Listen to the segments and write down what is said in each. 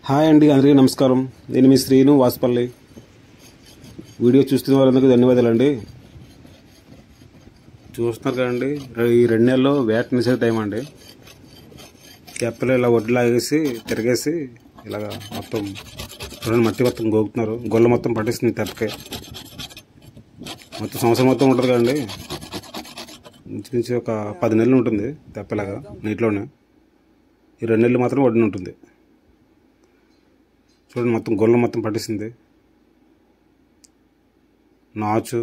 Hi అండి, అందరికీ నమస్కారం. నేను మీ శ్రీను వాసుపల్లి. వీడియో చూస్తున్న వారందరికీ ధన్యవాదాలండి. చూస్తున్నారు కదండి, ఈ 2 నెలల్లో వేట నిషేధ టైం అండి. తెప్పలు ఇలా ఒడ్డు లాగేసి తిరిగేసి ఇలాగ మొత్తం చూడండి, మట్టి మొత్తం గోగుతున్నారు. గొల్ల మొత్తం పట్టిస్తుంది తెప్పకి. మొత్తం సంవత్సరం మొత్తం ఉంటుంది కదండి, నుంచి ఒక 10 నెలలు ఉంటుంది తెప్పలాగా నీటిలోనే. ఈ 2 నెలలు మాత్రం ఒడ్డున ఉంటుంది. చూడండి, మొత్తం గొల్ల మొత్తం పట్టిస్తుంది. నాచు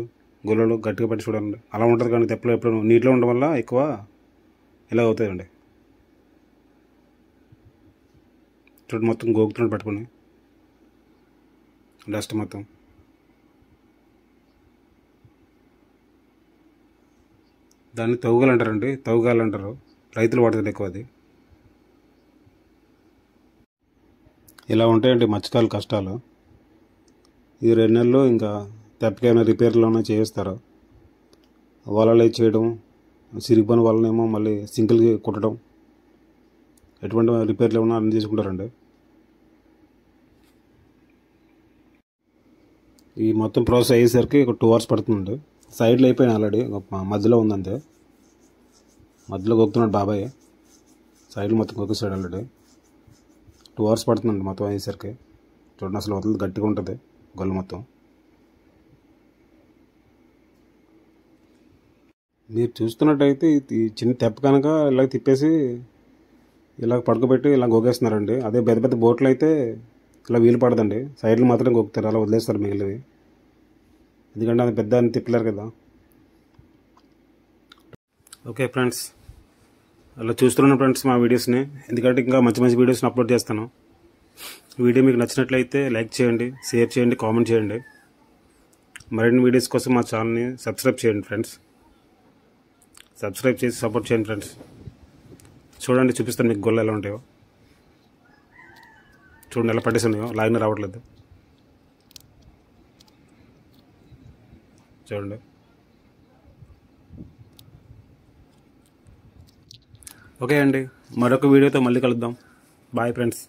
గొల్లలు గట్టిగా పట్టి చూడండి, అలా ఉంటుంది. కానీ తెప్పలు ఎప్పుడు నీటిలో ఉండడం వల్ల ఎక్కువ ఇలా అవుతాయండి. చూడండి, మొత్తం గోగుతున్నాడు పట్టుకుని డస్ట్ మొత్తం. దాన్ని తవ్వుగాలు అంటారండి, తవ్వుగాలు అంటారు. రైతులు వాడుతుంది ఎక్కువ అది. ఇలా ఉంటాయండి మత్స్యకారుల కష్టాలు. ఈ 2 నెలలు ఇంకా తెప్పకైనా రిపేర్లోనే చేయిస్తారు. వలలు చేయడం, సిరిగిపోయిన వలనేమో మళ్ళీ సింగిల్కి కుట్టడం, ఎటువంటి రిపేర్లు ఏమన్నా అన్నీ చేసుకుంటారండి. ఈ మొత్తం ప్రాసెస్ అయ్యేసరికి ఒక 2 hours పడుతుందండి. సైడ్లో అయిపోయినా ఆల్రెడీ, మధ్యలో ఉందంతే. మధ్యలో గొక్కుతున్నాడు బాబాయ్, సైడ్లో మొత్తం గొక్కేసాడు ఆల్రెడీ. 2 hours పడుతుందండి మొత్తం అయ్యేసరికి. చూడండి, అసలు వదలదు, గట్టిగా ఉంటుంది గొల్ల మొత్తం. మీరు చూస్తున్నట్టయితే ఈ చిన్న తెప్ప కనుక ఇలా తిప్పేసి ఇలా పడుకోబెట్టి ఇలా గోగేస్తున్నారండి. అదే పెద్ద పెద్ద బోట్లు అయితే ఇలా వీలు పడదండి, సైడ్లు మాత్రం గోకుతారు, అలా వదిలేస్తారు మిగిలినవి. ఎందుకంటే అది పెద్ద అని తిప్పలేరు కదా. ఓకే ఫ్రెండ్స్, అలా చూస్తున్నాను ఫ్రెండ్స్ మా వీడియోస్ని. ఎందుకంటే ఇంకా మంచి మంచి వీడియోస్ని అప్లోడ్ చేస్తాను. వీడియో మీకు నచ్చినట్లయితే లైక్ చేయండి, షేర్ చేయండి, కామెంట్ చేయండి. మరిన్ని వీడియోస్ కోసం మా ఛానల్ని సబ్స్క్రైబ్ చేయండి ఫ్రెండ్స్. సబ్స్క్రైబ్ చేసి సపోర్ట్ చేయండి ఫ్రెండ్స్. చూడండి, చూపిస్తాను మీకు గొల్ల ఎలా ఉంటాయో. చూడండి, ఎలా పట్టేస్తున్నాయో, లాగిన రావట్లేదు. చూడండి. ఓకే అండి, మరొక వీడియోతో మళ్ళీ కలుద్దాం. Bye friends.